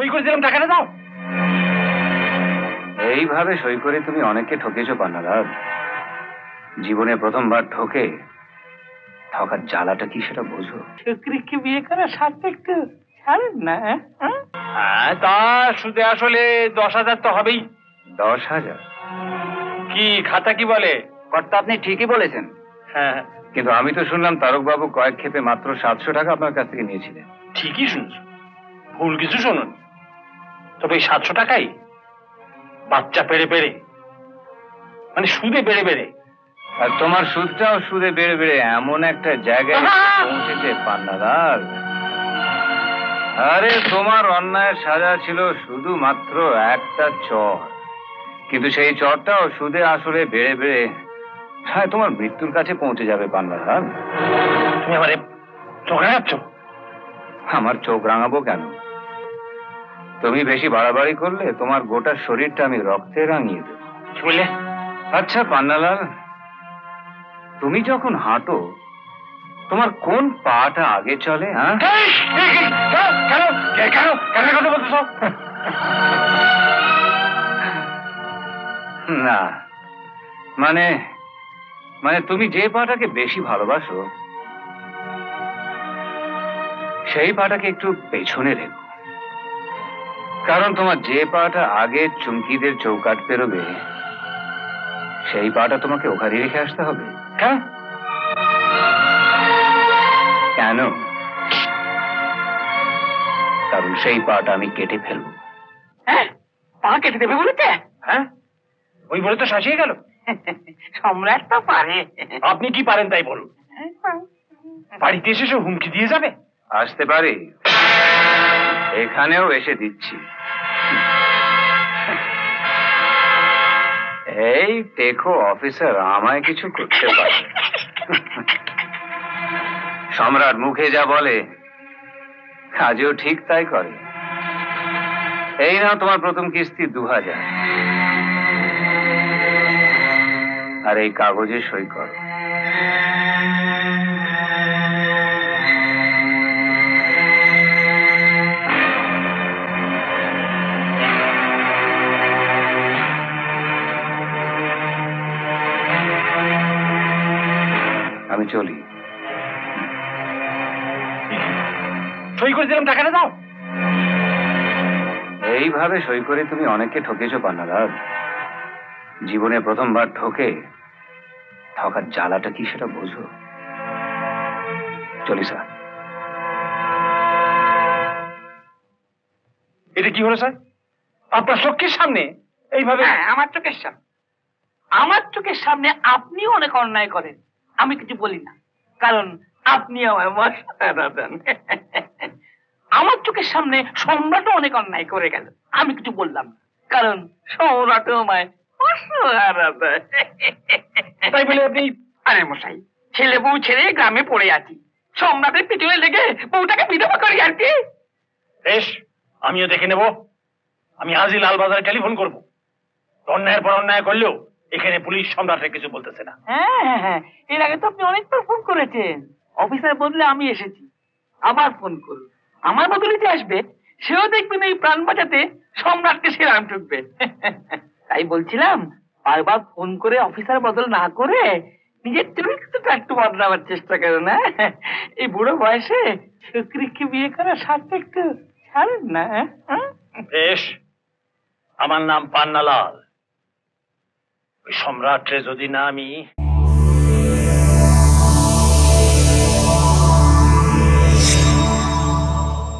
সই করে দিলাম, টাকাটা দাও। এইভাবে সই করে তুমি অনেককে ঠকেছো পান্নালাল। জীবনে প্রথমবার ঠকার জ্বালাটা কি সেটা বোঝো? শুক্রিকে বিয়ে করার স্বার্থ একটু ছাড়েন না। হ্যাঁ, তা সুদে আসলে 10,000 তো হবেই। 10,000? কি খাতা কি বলে? কর্তা, আপনি ঠিকই বলেছেন। হ্যাঁ, কিন্তু আমি তো শুনলাম তারকবাবু কয়েক ক্ষেপে মাত্র 700 টাকা আপনার কাছ থেকে নিয়েছিলেন। ঠিকই শুনছো, ভুল কিছু শুনুন। তবে এই 700 টাকাই বাচ্চা পেড়ে পেড়ে, মানে সুদে বেড়ে বেড়ে। আর তোমার সুদটাও সুদে বেড়ে বেড়ে এমন একটা জায়গায় পৌঁছেছে পান্নালাল। আরে তোমার অন্যায়ের সাজা ছিল শুধুমাত্র একটা চর, কিন্তু সেই চরটাও সুদে আসলে বেড়ে বেড়ে হ্যাঁ তোমার মৃত্যুর কাছে পৌঁছে যাবে পান্নালাল। তুমি আমারে চোখ রাঙাচ্ছ? আমার চোখ রাঙাবো কেন? তুমি বেশি বাড়াবাড়ি করলে তোমার গোটা শরীরটা আমি রক্তে রাঙিয়ে দেব। কি বললে? আচ্ছা পান্নালাল, তুমি যখন হাঁটো তোমার কোন পাটা আগে চলে? হ্যাঁ, কেন কেন কেন কথা বলতেছ? না মানে মানে তুমি যে পাটাকে বেশি ভালোবাসো সেই পাটাকে একটু পেছনে রেখো। কারণ তোমার যে পাটা আগে চুমকিদের চৌকাট পেরোবে সেই পাটা তোমাকে ওখানে রেখে আসতে হবে। কেন? কেন? কারণ সেই পাটা আমি কেটে ফেলবো। হ্যাঁ, পা কেটে দেবে বলেছে? হ্যাঁ, ওই বলে তো শাসিয়ে গেল। সম্রাট তো পারে। আপনি কি পারেন তাই বলুন। বাড়িতে এসে সে হুমকি দিয়ে যাবে। আসতে পারি, এখানেও এসে দিচ্ছি। এই দেখো অফিসার, আমায় কিছু করতে পারে। সম্রাট মুখে যা বলে কাজেও ঠিক তাই করে। এই নাও তোমার প্রথম কিস্তি 2,000, আর এই কাগজে সই করো। আমি চলি। সই করে দিলাম, টাকাটা দাও। এইভাবে সই করে তুমি অনেককে ঠকেছো পান্নালাল। জীবনে প্রথমবার ঠকার জ্বালাটা কি সেটা বোঝো? চলি স্যার। এটা কি হলো স্যার? আপনার চোখের সামনে এইভাবে? আমার চোখের সামনে, আমার চোখের সামনে আপনিও অনেক অন্যায় করেন, আমি কিছু বলি না, কারণ আপনি আমার মশলা দেন। আমার চোখের সামনে সম্রাটও অনেক অন্যায় করে গেল, আমি কিছু বললাম না, কারণ সম্রাটও আমায় মশলা দেয়। তাই বলে আপনি? আরে মশাই, ছেলে বউ ছেড়ে গ্রামে পড়ে আছি, সম্রাটের পিছনে লেগে বউটাকে বিধবা করি আর কি। বেশ, আমিও দেখে নেব। আমি আজই লালবাজারে টেলিফোন করব। অন্যায়ের পর অন্যায় করলেও এখানে পুলিশ সম্রাটের কিছু বলতেছে না। হ্যাঁ হ্যাঁ, এর আগে তো আপনি অনেকবার ফোন করেছেন, অফিসার বদলে আমি এসেছি, আবার ফোন করুন। আমার বদলে যে আসবে সেও দেখবেন এই প্রাণ বাঁচাতে সম্রাটকে সেরাম ঠুকবে। তাই বলছিলাম, বারবার ফোন করে অফিসার বদল না করে নিজের চরিত্রটা একটু বদলাবার চেষ্টা করেন। না এই বুড়ো বয়সে শুক্রিকে বিয়ে করার স্বার্থ একটু ছাড়েন না। বেশ, আমার নাম পান্নালাল। ওই সম্রাটরে যদি না আমি